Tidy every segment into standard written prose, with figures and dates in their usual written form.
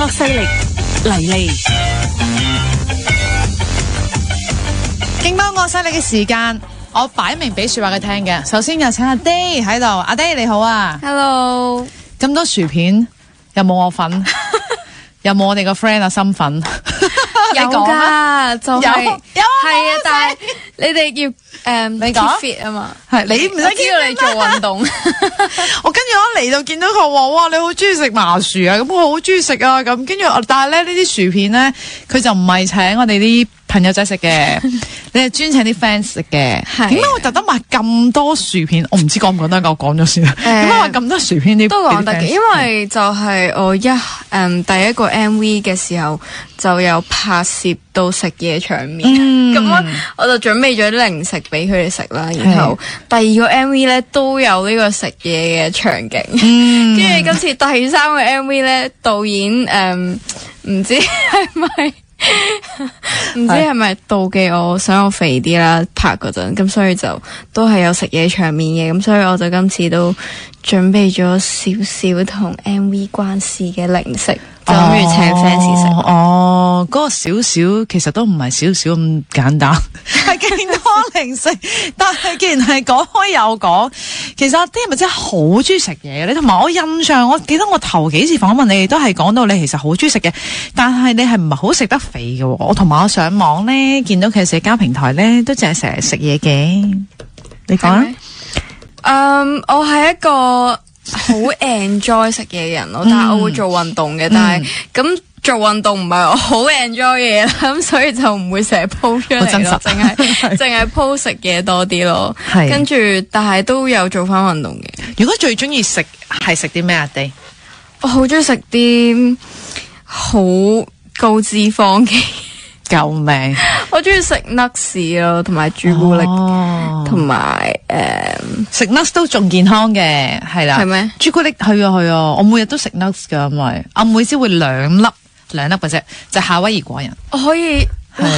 勢力嚟嚟，勁幫我犀利嘅時間，我擺明俾說話佢聽嘅。首先有請阿 Day 喺度，阿 Day 你好啊 ，Hello， 咁多薯片有冇我份？有冇我哋個 friend 啊心粉？有噶，就係係啊，但係你哋要你講 keep fit 啊嘛，係你唔使知道你做運動。我跟住我嚟到見到佢話，哇，你好中意食麻薯啊！咁我好中意食啊！咁跟住，但係咧呢啲薯片咧，佢就唔係請我哋啲朋友仔食嘅，你係專請啲 fans 食嘅。點解我特登買咁多薯片？我唔知講唔講得，我講咗先啦。點解買咁多薯片？都講得嘅，因為就係我第一個 MV 嘅時候就有拍攝到食嘢場面，咁我就準備咗啲零食俾佢哋食啦。然後第二個 MV 咧都有呢個食嘢嘅場景，跟住今次第三個 MV 咧，導演唔知係咪妒忌我想我肥啲啦，拍嗰陣，咁所以就都係有食嘢場面嘅，咁所以我就今次都準備咗少少同 MV 關係嘅零食，就諗住請 fans 食。嗰個少少其實都唔係少少咁簡單，係勁多零食。但係既然係講開又講，其實阿 Day 係咪真係好中意食嘢？你同埋我印象，我記得我頭幾次訪問你都係講到你其實好中意食嘅，但係你係唔係好食得肥嘅？我同埋我上網咧見到佢社交平台咧都淨係成日食嘢嘅。你講啊？我係一個好 enjoy 食嘢嘅人咯，但係我會做運動嘅，但係咁做運動唔係我好 enjoy 嘅嘢啦，咁所以就唔會成日 po 出嚟咯，淨係 po 食嘢多啲咯。跟住但係都有做翻運動嘅。如果最中意食係食啲咩啊 Day？我好中意食啲好高脂肪嘅。救命！我中意食 nuts 咯，同埋朱古力，同埋食 nuts 都仲健康嘅，係啦。係咩？朱古力係啊，我每日都食 nuts 噶，因為我每朝會兩粒嘅啫，就夏威夷果仁。我可以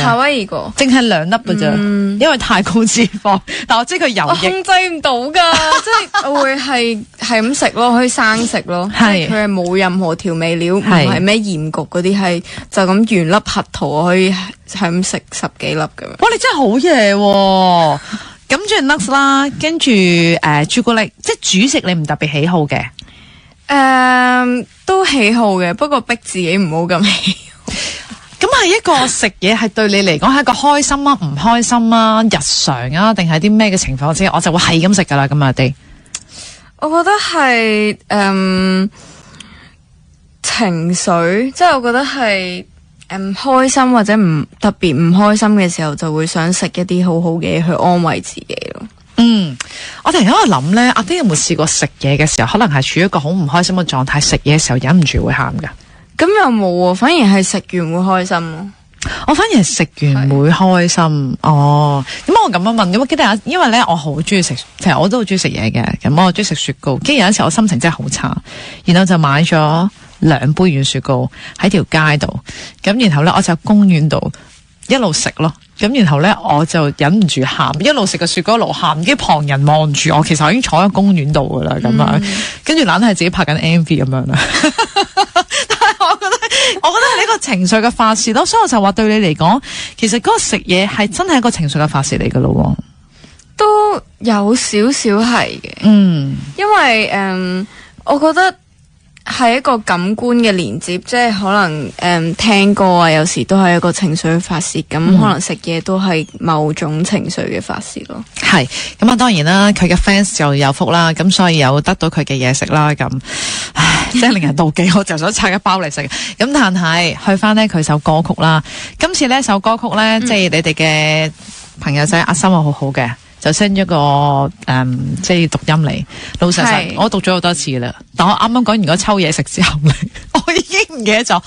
夏威夷果，淨係2粒嘅啫，因為太高脂肪。但我知佢油益，我控制唔到噶，即係我會係咁食咯，可以生食咯，佢係冇任何調味料，唔係咩鹽焗嗰啲，係就咁原粒核桃，我可以係咁食10幾粒咁樣。哇！你真係好嘢喎！咁中意 nuts 啦，跟住朱古力，即係主食你唔特別喜好嘅。都喜好嘅，不過逼自己唔好咁喜好。咁係一個食嘢係對你嚟講係一個開心啊、唔開心啊、日常啊，定係啲咩嘅情況之下，我就會係咁食噶啦。咁啊 Day，我覺得係情緒，即係我覺得係開心或者唔特別唔開心嘅時候，就會想食一啲好好嘅嘢去安慰自己咯。我突然間喺度諗咧，阿 Day 有冇試過食嘢嘅時候，可能係處於一個好唔開心嘅狀態，食嘢嘅時候忍唔住會喊噶？咁又冇喎，反而係食完會開心咯。我反而係食完會開心。哦，咁我咁樣問，咁記得因為咧我好中意食，其實我都好中意食嘢嘅。咁我中意食雪糕，跟住有一次我心情真係好差，然後就買咗2杯軟雪糕喺條街度，咁然後咧我就公園度一路食咯。咁然後咧我就忍唔住喊，一路食個雪糕一路喊，跟住旁人望住我，其實我已經坐喺公園度噶啦，咁樣，跟住懶係自己拍緊 MV 咁樣啦。但係我覺得係呢個情緒嘅發洩咯，所以我就話對你嚟講，其實嗰個食嘢係真係一個情緒嘅發洩嚟噶咯。都有少少係嘅，因為我覺得係一個感官嘅連接，即係可能聽歌啊，有時都係一個情緒嘅發洩，咁可能食嘢都係某種情緒嘅發洩咯。係咁啊，當然啦，佢嘅 fans 就有福啦，咁所以有得到佢嘅嘢食啦，咁唉，真係令人妒忌，我就想拆一包嚟食。咁但係去翻呢佢首歌曲啦，今次呢首歌曲呢，即係你哋嘅朋友仔阿心係好好嘅。就 send 咗個即係讀音嚟，老實實我讀咗好多次啦。但我啱啱講完嗰抽嘢食之後咧，我已經唔記得咗。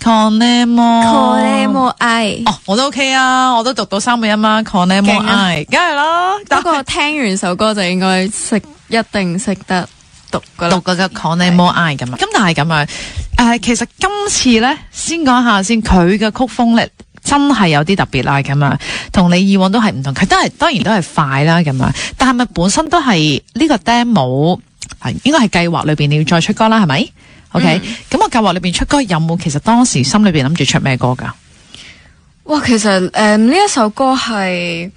Conemo I 哦，我都 OK 啊，我都讀到3個音啊。Conemo I， 梗係啦。不過聽完首歌就應該一定識得讀噶啦。讀嗰個 Conemo I 咁啊。咁但係咁樣其實今次咧，先講下先，佢嘅曲風咧。真係有啲特別啦，咁啊，同你以往都係唔同，佢當然都係快啦，咁啊，但係咪本身都係呢個 demo 應該係計劃裏邊你要再出歌啦，係咪？ OK，咁我計劃裏邊出歌有冇其實當時心裏邊諗住出咩歌㗎？哇，其實呢一首歌係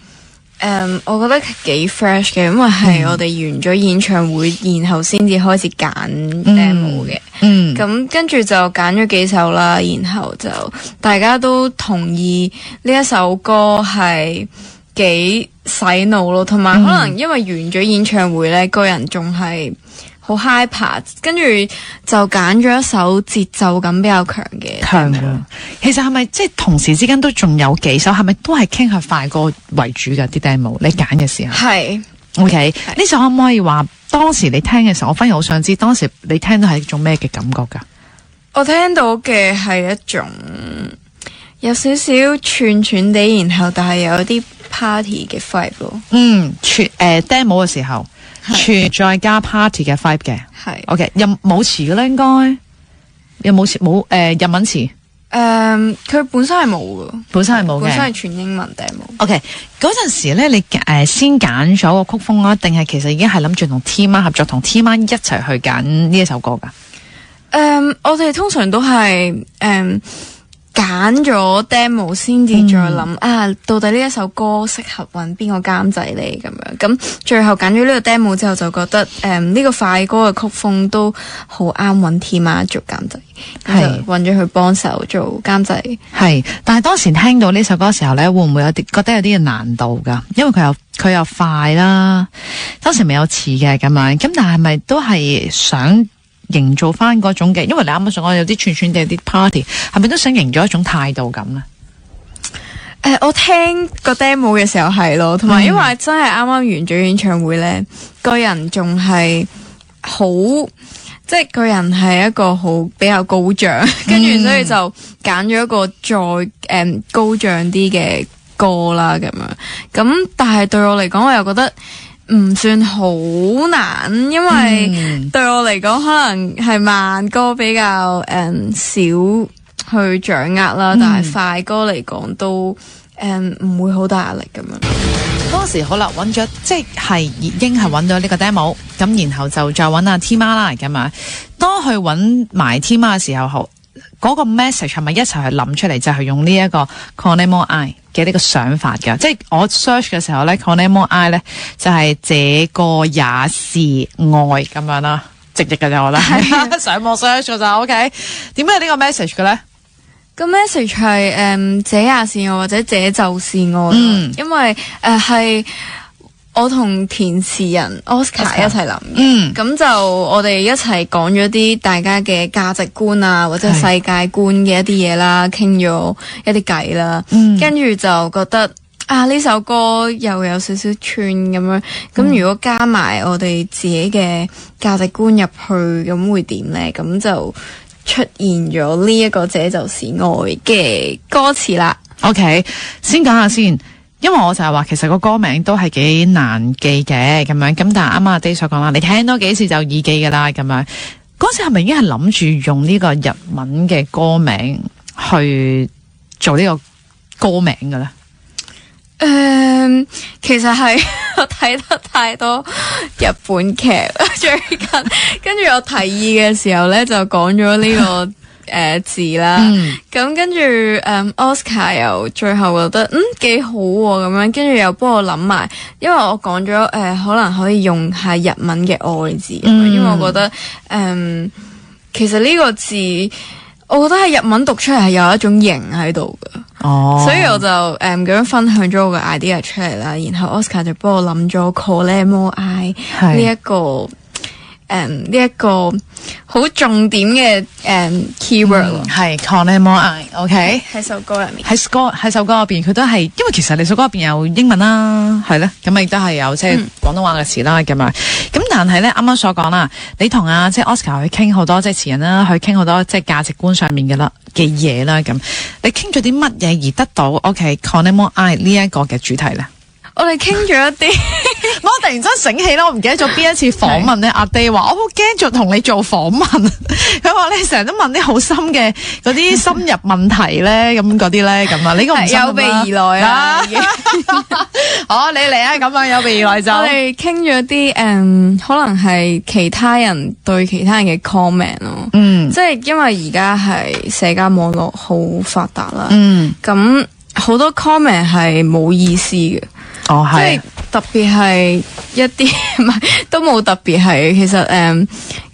我覺得幾 fresh 嘅，因為係我哋完咗演唱會，然後先至開始揀 demo 嘅。咁跟住就揀咗幾首啦，然後就大家都同意呢一首歌係幾洗腦咯，同埋可能因為完咗演唱會咧，個人仲係好 hyper， 跟住就揀咗一首節奏感比較強嘅。其實係咪即係同時之間都仲有幾首，係咪都係傾向快歌為主嘅啲 demo？你揀嘅時候係 OK，呢首可唔可以話當時你聽嘅時候，我反而好想知當時你聽到係一種咩嘅感覺㗎？我聽到嘅係一種有少少串串地，然後但係有啲 party 嘅 vibe 咯。demo 嘅時候。全再加 party 嘅 vibe 嘅，係 OK，有冇詞嘅咧？應該有冇詞？冇日文詞？佢本身係冇嘅，本身係冇嘅，本身係全英文 demo。OK，嗰陣時咧，你先揀咗個曲風啊，定係其實已經係諗住同 T-MAN 合作，同 T-MAN 一齊去揀呢一首歌噶？我哋通常都係揀咗 demo 先至再諗到底呢一首歌適合揾邊個監製呢？咁樣，咁最後揀咗呢個 demo 之後就覺得呢個快歌嘅曲風都好啱揾 T-MAN 做監製，咁就揾咗佢幫手做監製。係，但係當時聽到呢首歌嘅時候呢，會唔會覺得有啲嘅難度噶？因為佢又快啦，當時未有詞嘅咁樣，咁但係咪都係想營造翻嗰種嘅，因為你啱啱所講有啲串串地有啲 party， 係咪都想營造一種態度咁呢？我聽個 demo 嘅時候係咯，同埋因為真係啱啱完咗演唱會咧，個人仲係好，即係個人係一個好比較高漲，跟住所以就揀咗一個再高漲啲嘅歌啦咁樣。咁但係對我嚟講，我又覺得唔算好難，因為對我嚟講可能係慢歌比較少去掌握啦，但係快歌嚟講都唔會好大壓力咁樣。當時好啦，揾咗即係已經係揾到呢個 demo，咁然後就再揾阿 T-MAN 啦咁嘛。當去揾埋 T-MAN 嘅時候，嗰個 message 係咪一齊去諗出嚟，就係用呢一個 Konemo I 嘅呢個想法㗎？即係我 search 嘅時候咧 Konemo I 咧就係這個也是愛咁樣啦，直譯嘅就我覺得上網 search 就 OK。點解呢個 message 嘅咧？個 message 係這也是愛或者這就是愛，因為係我同填詞人 Oscar 一齊諗嘅，咁就我哋一齊講咗啲大家嘅價值觀啊，或者世界觀嘅一啲嘢啦，傾咗一啲偈啦，跟住就覺得呢首歌又有少少串咁樣，咁如果加埋我哋自己嘅價值觀入去，咁會點呢？咁就出現咗呢一個這就是愛嘅歌詞啦。OK， 先講下先。因為我就係話，其實個歌名都係幾難記嘅咁樣，咁但係啱啱阿 Day 所講啦，你聽多幾次就易記噶啦咁樣。嗰時係咪已經係諗住用呢個日文嘅歌名去做呢個歌名嘅咧？其實係我睇得太多日本劇最近，跟住我提議嘅時候咧，就講咗呢個字啦，咁跟住Oscar 又最後覺得幾好咁樣，跟住又幫我諗埋，因為我講咗可能可以用下日文嘅愛字，因為我覺得其實呢個字，我覺得喺日文讀出嚟係有一種型喺度㗎，所以我就咁樣分享咗我嘅 idea 出嚟啦，然後 Oscar 就幫我諗咗 Konemo I 呢一個呢一個好重點嘅keyword 咯，係 Konemo I，OK 喺首歌入面，喺首歌入邊佢都係，因為其實你首歌入邊有英文啦，係咧，咁亦都係有即係廣東話嘅詞啦，咁啊，咁但係咧啱啱所講啦，你同即係 Oscar 去傾好多即係詞人啦，去傾好多即係價值觀上面嘅嘢啦，咁你傾咗啲乜嘢而得到 OK Konemo I 呢一個嘅主題咧？我哋傾咗一啲，我突然間醒起啦，我唔記得咗邊一次訪問咧，阿 Day 話我好驚咗同你做訪問，佢話你成日都問啲好深嘅嗰啲深入問題咧，咁嗰啲咧咁啊，呢個唔深有備而來啊！好，你嚟啊！咁啊，有備而來就我哋傾咗啲可能係其他人對其他人嘅 comment 咯，即係因為而家係社交網絡好發達啦，咁好多 comment 係冇意思嘅。哦，即係特別係一啲唔係都冇特別係，其實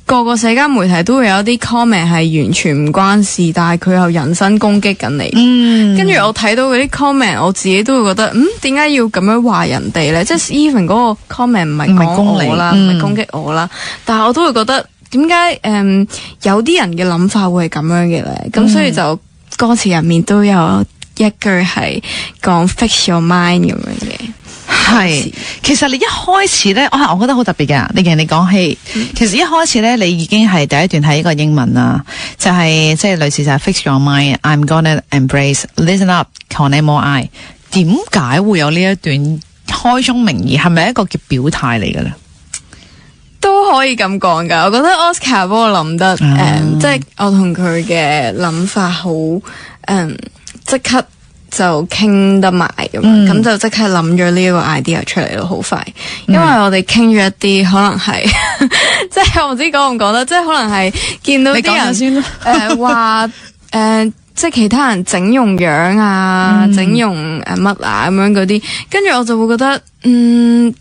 個個社交媒體都會有一啲 comment 係完全唔關事，但係佢又人身攻擊緊你。跟住我睇到嗰啲 comment， 我自己都會覺得，點解要咁樣話人哋咧？即係 even 嗰個 comment 唔係講我啦，唔係攻擊我啦，但係我都會覺得點解有啲人嘅諗法會係咁樣嘅咧？咁所以就歌詞入面都有一句係講 fix your mind 咁樣嘅。係，其實你一開始咧，我覺得好特別嘅。你講起，其實一開始咧，你已經係第一段係一個英文啦，就係即係類似就係 fix your mind，I'm gonna embrace listen up，Conemo I。點解會有呢一段開宗明義？係咪一個叫表態嚟嘅咧？都可以咁講噶，我覺得 Oscar 幫我諗得，即係我同佢嘅諗法好，即刻就傾得埋咁樣，咁就即刻諗咗呢一個 idea 出嚟咯，好快。因為我哋傾咗一啲可能係，即係我唔知講唔講得，即係可能係見到啲人話即係其他人整容樣啊，整容乜啊咁樣嗰啲，跟住我就會覺得，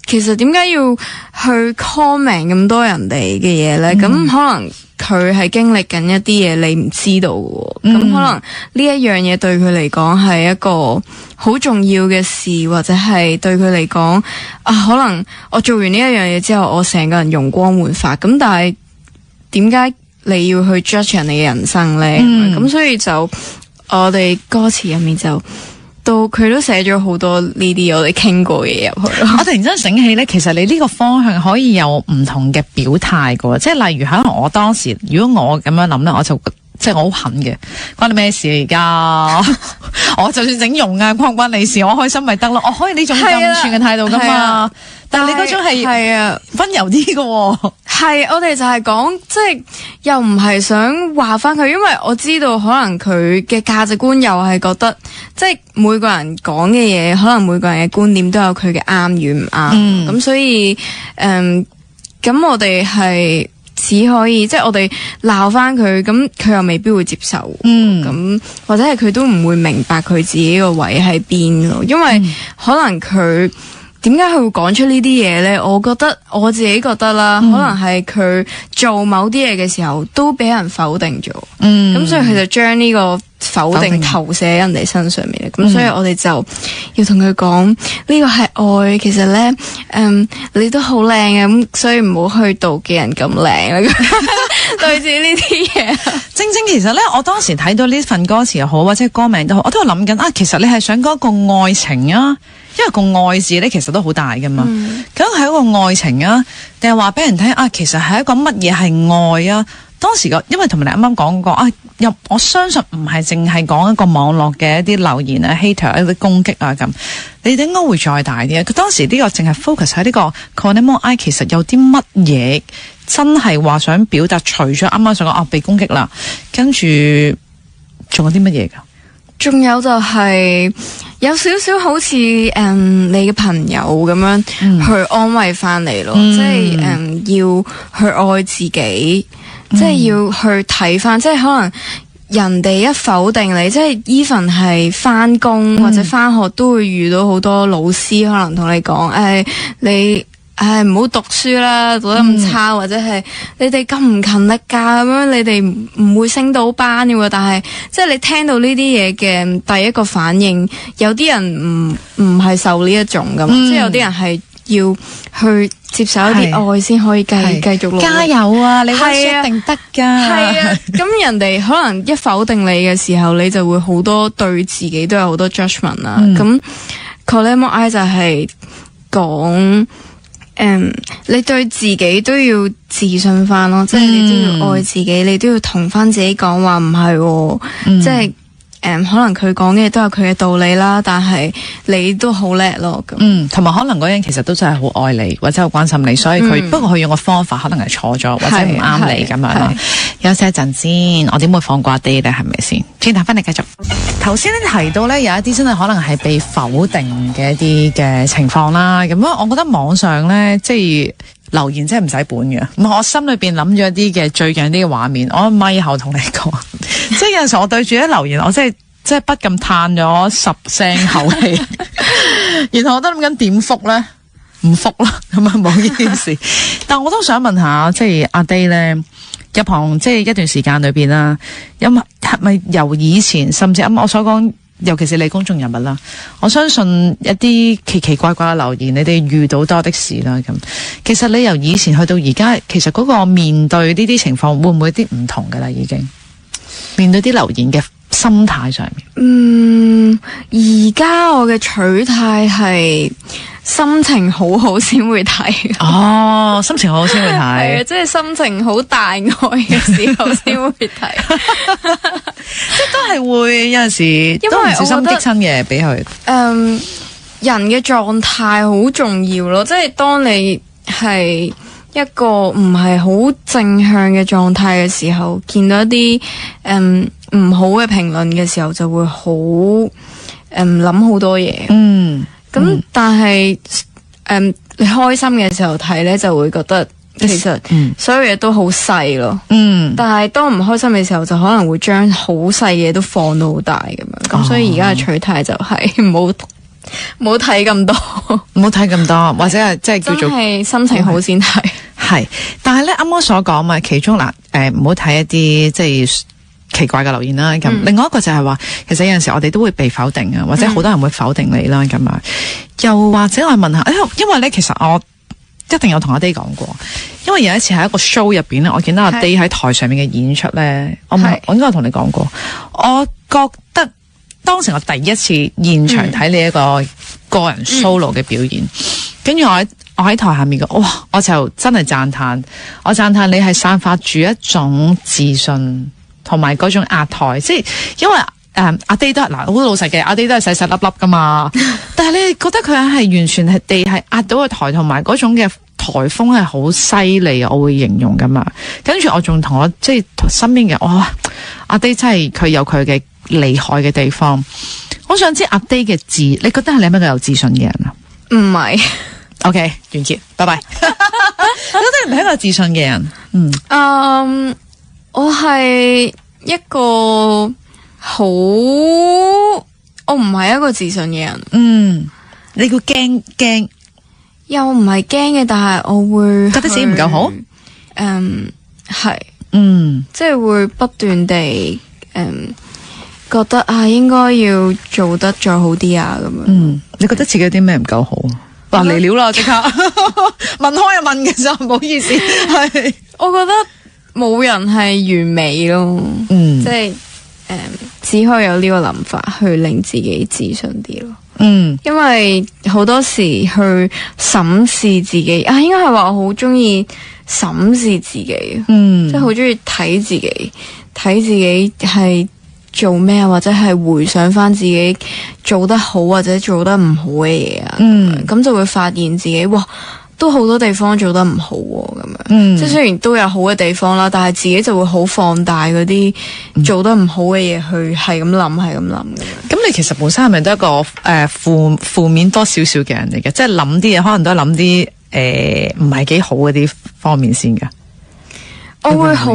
其實點解要去 comment 咁多人哋嘅嘢咧？咁可能佢係經歷緊一啲嘢你唔知道嘅，咁可能呢一樣嘢對佢嚟講係一個好重要嘅事，或者係對佢嚟講可能我做完呢一樣嘢之後，我成個人容光煥發，咁但係點解你要去 judge 人哋嘅人生咧？咁所以就我哋歌詞入面就佢都寫咗好多呢啲我哋傾過嘅嘢入去。我突然間醒起咧，其實你呢個方向可以有唔同嘅表態嘅，即係例如可能我當時如果我咁樣諗咧，我就即係我好狠嘅，關你咩事而家？我就算整容啊，關唔關你事？我開心咪得咯，我可以呢種咁串嘅態度噶嘛。但係你嗰種係溫柔啲嘅。係，我哋就係講，即係又唔係想話翻佢，因為我知道可能佢嘅價值觀又係覺得，即係每個人講嘅嘢，可能每個人嘅觀點都有佢嘅啱與唔啱。咁所以咁我哋係只可以，即係我哋鬧翻佢，咁佢又未必會接受。咁或者係佢都唔會明白佢自己個位喺邊咯，因為可能佢。點解佢會講出呢啲嘢咧？我自己覺得啦，可能係佢做某啲嘢嘅時候都俾人否定咗，咁所以佢就將呢個否定投射喺人哋身上面。咁所以我哋就要同佢講呢個係愛，其實咧，你都好靚嘅，咁所以唔好去妒忌人咁靚啦。類似呢啲嘢，正其實咧，我當時睇到呢份歌詞又好，或者歌名都好，我都係諗緊其實你係想講一個愛情啊，因為個愛字咧其實都好大噶嘛，究竟係一個愛情啊，定係話俾人聽其實係一個乜嘢係愛啊？當時因為同埋你啱啱講過我相信唔係淨係講一個網絡嘅一啲留言啊、hater 一啲攻擊啊咁，你哋應該會再大啲。佢當時呢個淨係 focus 喺呢個 Conemo I， 其實有啲乜嘢真係話想表達？除咗啱啱想講被攻擊啦，跟住仲有啲乜嘢噶？仲有就係有少少好似你嘅朋友咁樣去安慰翻你咯，即係要去愛自己。即係要去睇翻，即係可能人哋一否定你，即係 even 係翻工或者翻學都會遇到好多老師可能同你講，你唔好讀書啦，讀得咁差，或者係你哋咁唔勤力㗎，咁樣你哋唔會升到班嘅喎。但係即係你聽到呢啲嘢嘅第一個反應，有啲人唔係受呢一種㗎嘛，即係有啲人係要去接受一啲愛先可以繼續落去。加油啊！你溫書一定得㗎。係啊，咁人哋可能一否定你嘅時候，你就會好多對自己都有好多 judgment 啦。咁 Conemo I 就係講你對自己都要自信翻咯，即係你都要愛自己，你都要同翻自己講話唔係，即係可能佢講嘅都有佢嘅道理啦，但係你都好叻咯咁。同埋可能嗰人其實都真係好愛你或者好關心你，所以佢不過佢用嘅方法可能係錯咗或者唔啱你咁樣啦。休息一陣先，我點會放過阿 Day 咧？係咪先？轉頭翻嚟繼續。頭先咧提到咧有一啲真係可能係被否定嘅一啲嘅情況啦。咁我覺得網上咧即係留言真係唔使本嘅。咁我心裏邊諗咗一啲嘅最近啲嘅畫面，我咪後同你講。即係有陣時我對住啲留言，我真係不禁嘆咗10聲口氣，然後我都諗緊點覆咧，唔覆啦，咁啊冇呢件事。但我都想問下，即係阿 Day 咧入行即係一段時間裏邊啦，係咪由以前甚至我所講，尤其是你公眾人物啦，我相信一啲奇奇怪怪嘅留言，你哋遇到多的是啦。咁其實你由以前去到而家，其實嗰個面對呢啲情況，會唔會有啲唔同噶啦？已經面對啲留言嘅心態上面，而家我嘅取態係心情好好先會睇。哦，心情好好先會睇，係啊，即係心情好大愛嘅時候先會睇。即係都係會有陣時都唔小心激親嘅，俾佢。人嘅狀態好重要咯，即係當你係一個唔係好正向嘅狀態嘅時候，見到一啲唔好嘅評論嘅時候，就會好諗好多嘢。咁但係你開心嘅時候睇咧，就會覺得其實所有嘢都好細咯。但係當唔開心嘅時候，就可能會將好細嘢都放到好大咁樣。咁所以而家嘅取態就係唔好睇咁多，唔好睇咁多，或者係即係叫做真係心情好先睇。係，但係咧啱啱所講嘛，其中嗱唔好睇一啲即係奇怪嘅留言啦。咁另外一個就係話，其實有陣時我哋都會被否定啊，或者好多人會否定你啦。咁啊，又或者我問下，因為咧其實我一定有同阿 Day 講過，因為有一次喺一個 show 入邊咧，我見到阿 Day 喺台上面嘅演出咧，我應該有同你講過，我覺得當時我第一次現場睇你一個個人 solo 嘅表演，跟住我喺台下面嘅，哇！我就真係讚嘆，我讚嘆你係散發住一種自信同埋嗰種壓台，即係因為阿 Day 都係嗱好老實嘅，阿 Day 都係細細粒粒噶嘛，但係你覺得佢係完全係地係壓到個台，同埋嗰種嘅台風係好犀利，我會形容噶嘛。跟住我仲同我即係身邊嘅，哇！阿 Day 真係佢有佢嘅厲害嘅地方。我想知阿 Day 嘅你覺得係你係咪個有自信嘅人啊？唔係。OK， 完結，拜拜。我覺得你唔係一個自信嘅人。我係一個我唔係一個自信嘅人。你會驚？又唔係驚嘅，但係我會覺得自己唔夠好。係。即係會不斷地覺得應該要做得再好啲啊咁樣。你覺得自己有啲咩唔夠好？嗱嚟料啦，即刻問開就問嘅啫，唔好意思。係，我覺得冇人係完美咯。即係只可以有呢個諗法去令自己自信啲咯。因為好多時去審視自己應該係話我好中意審視自己。即係好中意睇自己係做咩，或者係回想翻自己做得好或者做得唔好嘅嘢啊，咁就會發現自己都好多地方做得唔好咁樣。即係雖然都有好嘅地方啦，但係自己就會好放大嗰啲做得唔好嘅嘢去係咁諗咁樣。咁你其實本身係咪都係一個負面多少少嘅人嚟嘅？即係諗啲嘢可能都係諗啲唔係幾好嗰啲方面先㗎。我會好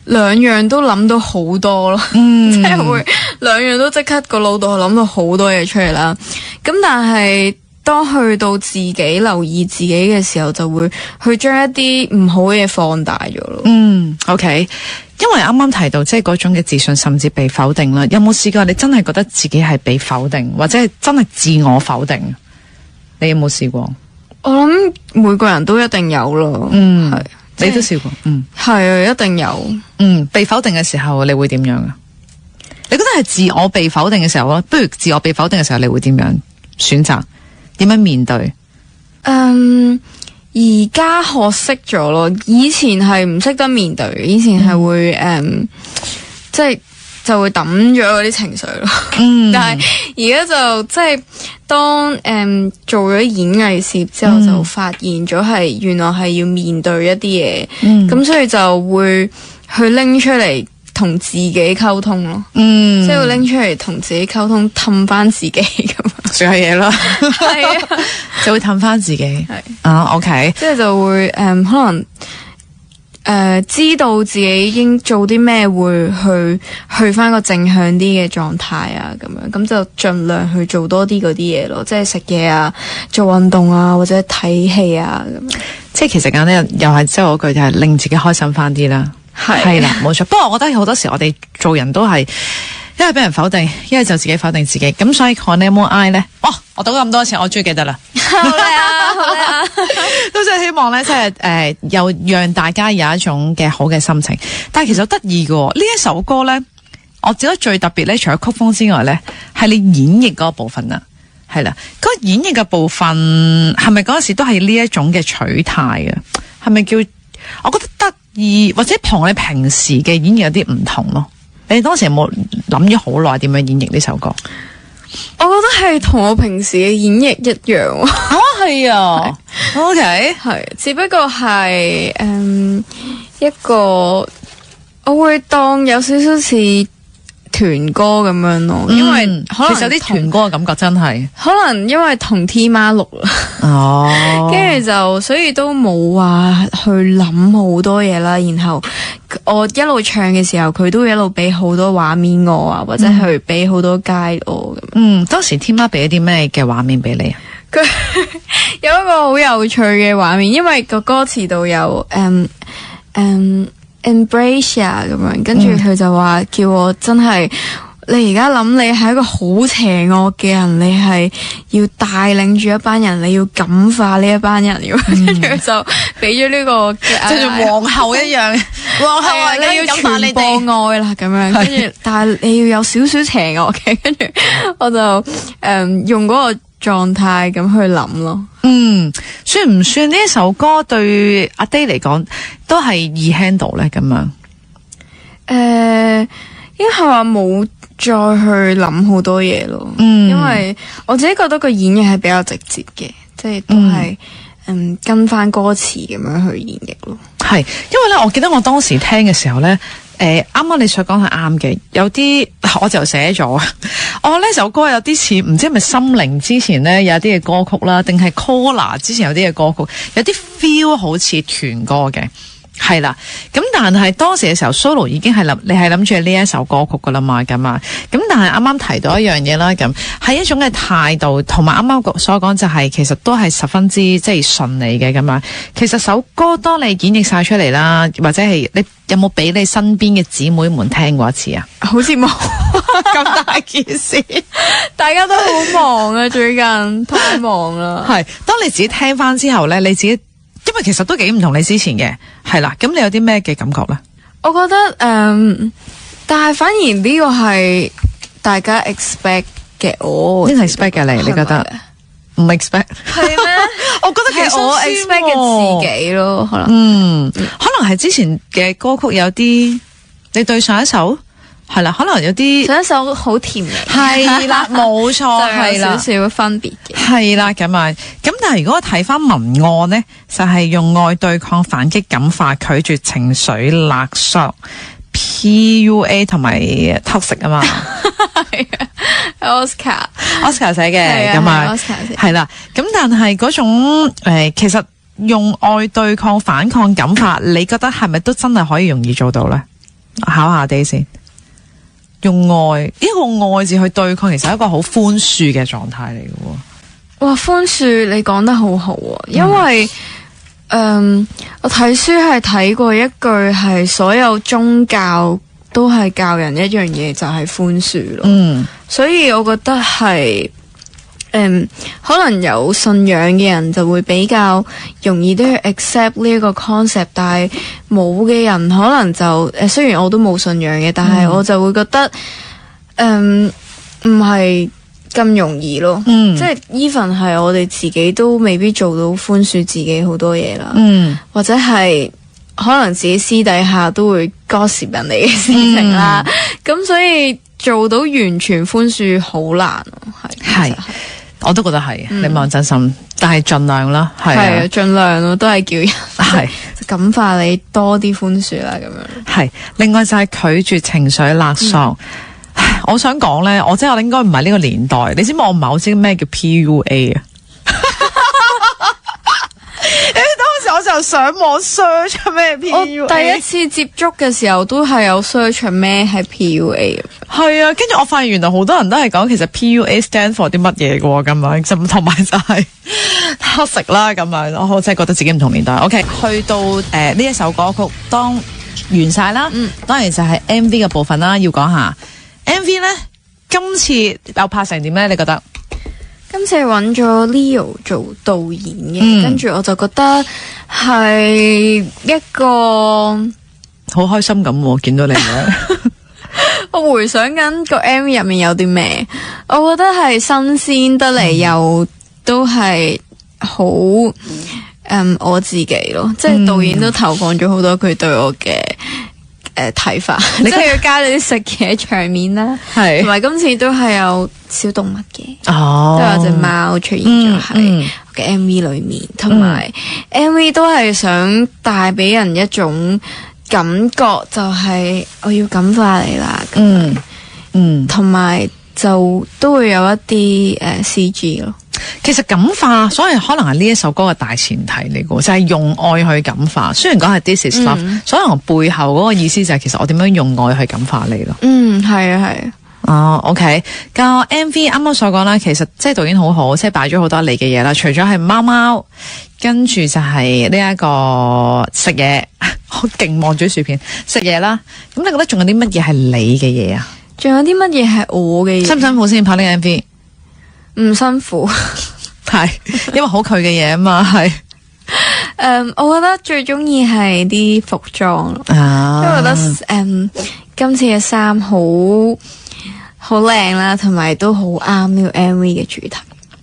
兩樣都諗到好多咯。即係會兩樣都即刻個腦度諗到好多嘢出嚟啦。咁但係當去到自己留意自己嘅時候，就會去將一啲唔好嘅嘢放大咗咯。OK， 因為啱啱提到即係嗰種嘅自信甚至被否定啦，有冇試過你真係覺得自己係被否定，或者係真係自我否定？你有冇試過？我諗每個人都一定有咯。係。你都試過？係啊，一定有。被否定嘅時候，你會點樣啊？你覺得係自我被否定嘅時候，不如自我被否定嘅時候，你會點樣選擇？點樣面對？而家學識咗咯，以前係唔識得面對，以前係會即係就會抌咗嗰啲情緒咯。但係而家就即係當做咗演藝事業之後，就發現咗係原來係要面對一啲嘢，咁所以就會去拎出嚟同自己溝通咯。即係會拎出嚟同自己溝通，氹翻自己咁。做下嘢咯，係啊，就會氹翻自己。係啊，OK，即係就會可能。知道自己應做啲咩會去翻個正向啲嘅狀態啊，咁就盡量去做多啲嗰啲嘢咯，即係食嘢啊、做運動啊或者睇戲啊咁。即係其實講咧，又係即係嗰句就係令自己開心翻啲啦。係啦，冇錯。不過我覺得好多時我哋做人都係一係俾人否定，一係就自己否定自己。咁所以 Connect I 咧，我賭咁多錢，我終於記得啦。好叻啊，好叻啊！都真係希望咧，即係又讓大家有一種嘅好嘅心情。但係其實好得意嘅呢一首歌咧，我覺得最特別咧，除咗曲風之外咧，係你演繹嗰個部分啊，係啦，嗰個演繹嘅部分係咪嗰陣時都係呢一種嘅取態啊？係咪叫？我覺得得意，或者同你平時嘅演繹有啲唔同咯。你當時有冇諗咗好耐點樣演繹呢首歌？我覺得係同我平時嘅演繹一樣。係啊，OK，係，只不過係一個，我會當有少少似團歌咁樣咯，因為可能其實有啲團歌嘅感覺真係，可能因為同 T 媽錄啦，跟住就所以都冇話去諗好多嘢啦。然後我一路唱嘅時候，佢都會一路俾好多畫面我啊，或者去俾好多街我咁。當時 T 媽俾咗啲咩嘅畫面俾你啊？佢有一個好有趣嘅畫面，因為個歌詞度有embrace 啊咁樣，跟住佢就話叫我真係，你而家諗你係一個好邪惡嘅人，你係要帶領住一班人，你要感化呢一班人，跟住就俾咗呢個即係皇后一樣，皇后啊，你要傳播愛啦咁樣，跟住但係你要有少少邪惡嘅，跟住我就用嗰個狀態咁去諗咯。算唔算呢一首歌對阿 Day 嚟講都係易 handle 咧？咁樣應該係話冇再去諗好多嘢咯。因為我自己覺得個演繹係比較直接嘅，即係都係跟翻歌詞咁樣去演繹咯。係，因為咧，我記得我當時聽嘅時候咧。啱啱你所講係啱嘅，有啲我就寫咗，我呢首歌有啲似唔知係咪心靈之前咧有啲嘅歌曲啦，定係 Cola 之前有啲嘅歌曲，有啲 feel 好似團歌嘅，係啦。咁但係當時嘅時候 solo 已經係你係諗住呢一首歌曲噶啦嘛，咁啊。咁但係啱啱提到一樣嘢啦，咁係一種嘅態度，同埋啱啱所講就係其實都係十分之即係順利嘅咁啊。其實首歌當你演繹晒出嚟啦，或者係你有冇俾你身邊嘅姊妹們聽過一次啊？好似冇咁大件事，大家都好忙啊，最近太忙啦。係，當你自己聽翻之後咧，你自己因為其實都幾唔同你之前嘅，係啦。咁你有啲咩嘅感覺咧？我覺得但係反而呢個係大家 expect 嘅，我呢係 expect 嘅你覺得唔 expect 係咩？我覺得其實我 expect 嘅自己咯，可能可能係之前嘅歌曲有啲，你對上一首係啦，可能有啲上一首好甜嘅，係啦，冇錯，係啦，少少分別嘅，係啦咁啊。咁但係如果我睇翻文案呢，就係用愛對抗、反擊、感化、拒絕、情緒勒索、PUA 同埋 toxic 啊嘛。Oscar 寫嘅咁啊，係啦。咁但係嗰種其實用愛對抗、反抗、感化，你覺得係咪都真係可以容易做到咧？考下啲先。用愛呢個愛字去對抗，其實係一個好寬恕嘅狀態嚟嘅。哇，寬恕你講得好好啊！因為我睇書係睇過一句係所有宗教都係教人一樣嘢，就係寬恕咯。所以我覺得係可能有信仰嘅人就會比較容易都去 accept 呢一個 concept， 但係冇嘅人可能就雖然我都冇信仰嘅，但係我就會覺得唔係咁容易咯。即係 even 係我哋自己都未必做到寬恕自己好多嘢啦。或者係可能自己私底下都會gossip人哋嘅事情啦。咁所以做到完全寬恕好難，係。我都覺得係，你望真心，但係盡量啦，係啊，盡量咯，都係叫人係感化你多啲寬恕啦，咁樣。係，另外就係拒絕情緒勒索。我想講咧，我應該唔係呢個年代，你知唔知我唔係好知咩叫 PUA 啊？當時我就上網 search 咩 PUA。我第一次接觸嘅時候都係有 search 咩係 PUA。係啊，跟住我發現原來好多人都係講其實 PUA stand for 啲乜嘢嘅喎，咁樣就同埋就係黑食啦咁樣。我真係覺得自己唔同年代。OK， 去到呢一首歌曲當完晒啦，當然就係 MV 嘅部分啦，要講下 MV 咧，今次又拍成點咧？你覺得？今次揾咗 Leo 做導演嘅，跟住我就覺得係一個好開心咁見到你咧。我回想緊個 MV 入面有啲咩，我覺得係新鮮得嚟，又都係好我自己咯，即係導演都投放咗好多佢對我嘅睇法，即係要加咗啲食嘢場面啦，係同埋今次都係有小動物嘅，都有隻貓出現咗喺嘅 MV 裏面，同埋 MV 都係想帶俾人一種感覺，就係我要感化你啦，同埋就都會有一啲CG 咯。其實感化，所以可能係呢一首歌嘅大前提嚟嘅，就係用愛去感化。雖然講係 This is love，所以背後嗰個意思就係其實我點樣用愛去感化你咯。係啊，係啊。哦，OK， 個 MV 啱啱所講啦，其實即係導演好好，即係擺咗好多你嘅嘢啦。除咗係貓貓，跟住就係呢一個食嘢，我勁望住薯片食嘢啦。咁你覺得仲有啲乜嘢係你嘅嘢啊？仲有啲乜嘢係我嘅嘢？辛唔辛苦先拍呢個 MV？唔辛苦，係因為好佢嘅嘢啊嘛，係。我覺得最中意係啲服裝咯，因為我覺得今次嘅衫好靚啦，同埋都好啱呢個 MV 嘅主題。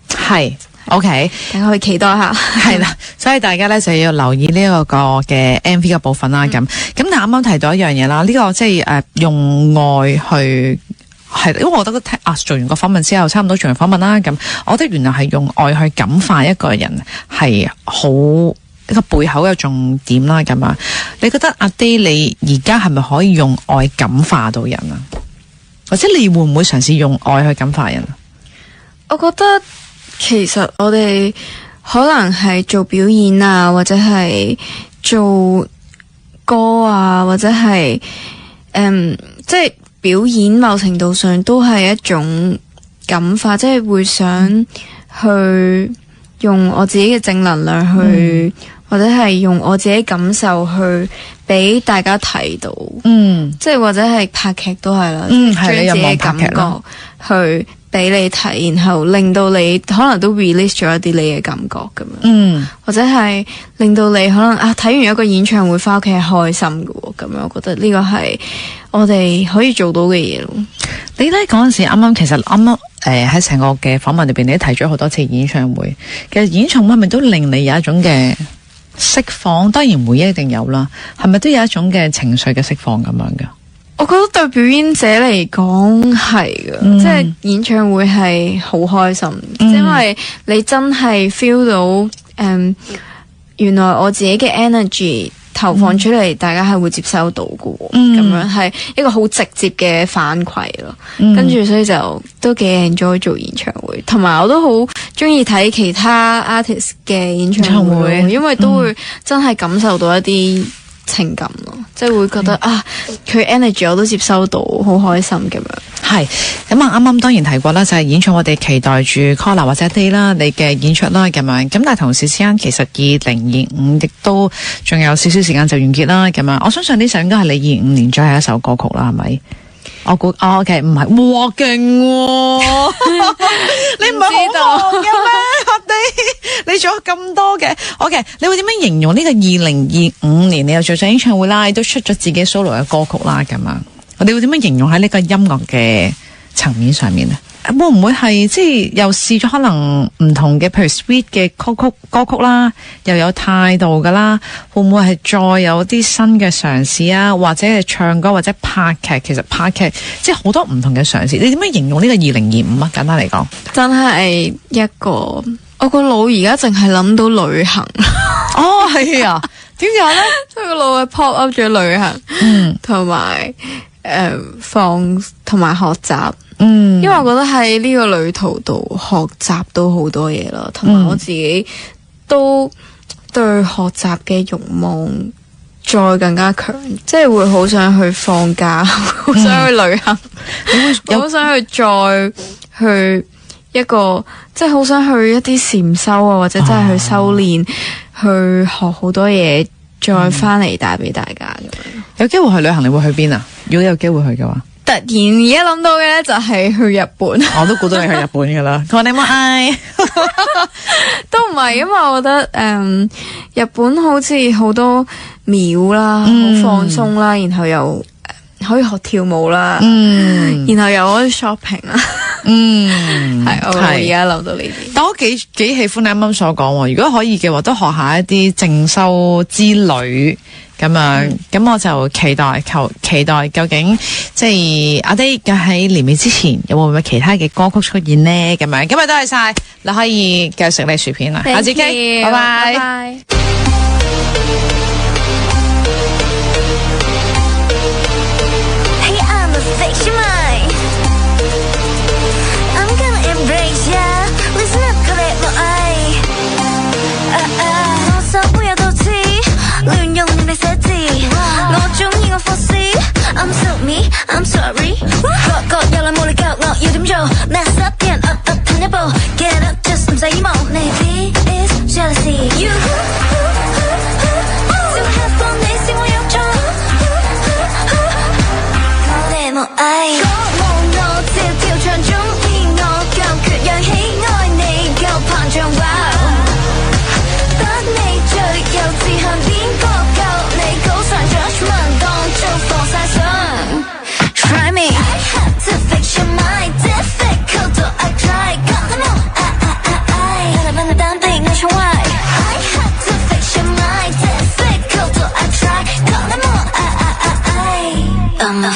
係 OK， 大家可以期待下。係啦，所以大家咧就要留意呢一個嘅 MV 嘅部分啦。咁但係啱啱提到一樣嘢啦，呢個即係用愛去。係，因為我覺得做完個訪問之後，差唔多做完訪問啦。咁，我覺得原來係用愛去感化一個人，係好一個背後嘅重點啦。咁啊，你覺得阿爹你而家係咪可以用愛感化到人啊？或者你會唔會嘗試用愛去感化人啊？我覺得其實我哋可能係做表演啊，或者係做歌啊，或者係即係。表演某程度上都係一種感化，即係會想去用我自己嘅正能量去，或者係用我自己感受去俾大家睇到，即係或者係拍劇都係啦，將自己嘅感覺去俾你睇，然後令到你可能都 release 咗一啲你嘅感覺咁樣，或者係令到你可能睇完一個演唱會翻屋企係開心嘅咁樣，我覺得呢個係我哋可以做到嘅嘢咯。你咧嗰陣時其實啱啱喺成個嘅訪問裏邊，你都提咗好多次演唱會。其實演唱會係咪都令你有一種嘅釋放？當然每一定有啦，係咪都有一種嘅情緒嘅釋放咁樣噶？我覺得對表演者嚟講係嘅，即係演唱會係好開心，因為你真係 feel 到原來我自己嘅 energy。投放出嚟，大家係會接收到嘅，咁樣係一個好直接嘅反饋咯。跟住所以就都幾 enjoy 做演唱會，同埋我都好中意睇其他 artist 嘅演唱會，因為都會真係感受到一啲情感咯，即係會覺得佢 energy 我都接收到，好開心咁樣。係咁啊！啱啱當然提過啦，就係演唱我哋期待住 Collar 或者 Day 啦，你嘅演出啦咁樣。咁但係同時之間，其實2025亦都仲有少少時間就完結啦咁樣。我相信呢首應該係你25年最後一首歌曲啦，係咪？我估OK， 唔係，哇勁喎！你唔係好忙嘅咩？你做咗咁多嘅 OK， 你會點樣形容呢個2025年？你又做咗演唱會啦，你都出咗自己 solo 嘅歌曲啦咁樣。你會點樣形容喺呢個音樂嘅層面上面咧？會唔會係即係又試咗可能唔同嘅，譬如 sweet 嘅歌曲啦，又有態度噶啦，會唔會係再有啲新嘅嘗試啊？或者係唱歌或者拍劇，其實拍劇即係好多唔同嘅嘗試。你點樣形容呢個2025啊？簡單嚟講，真係一個我個腦而家淨係諗到旅行。哦，係啊，點解咧？即係個腦係 pop up 咗旅行，同埋放同埋學習。因為我覺得喺呢個旅途度學習到好多嘢啦，同埋我自己都對學習嘅慾望再更加強，即係會好想去放假，好想去旅行，好想去再去一個，即係好想去一啲禪修啊，或者真係去修煉，去學好多嘢，再翻嚟帶俾大家咁樣。有機會去旅行，你會去邊啊？如果有機會去嘅話？突然而家諗到嘅咧，就係去日本。我都估到你去日本噶啦。我哋冇嗌，都唔係，因為我覺得日本好似好多廟啦，好放鬆啦，然後又可以學跳舞啦，然後又可以 shopping 啦。係我而家諗到呢啲。但我幾喜歡你啱啱所講，如果可以嘅話，都學下一啲靜修之旅。咁樣，咁我就期待究竟即係阿爹嘅喺年尾之前有冇其他嘅歌曲出現呢？咁樣，今日多謝晒，你可以繼續食你薯片啦，下次傾，拜拜。I'm so me, I'm sorry 各有兩冇你教我要點做 Mess up 啲人 up 褪一步 Get up just 唔使 emo Maybe it's jealousy You 小吃放你是我有種我哋冇愛歌舞我照跳唱中意我夠缺氧喜愛你夠膨脹 Wow 得你最幼稚向邊個救你高尚 judgment 當做防曬霜Try me. I have to fix your mind. Difficult to I try. Got them all. I. 바라보는 땀빛 내 좋아해. I have to fix your mind. Difficult to I try. Got them all. I. I'm a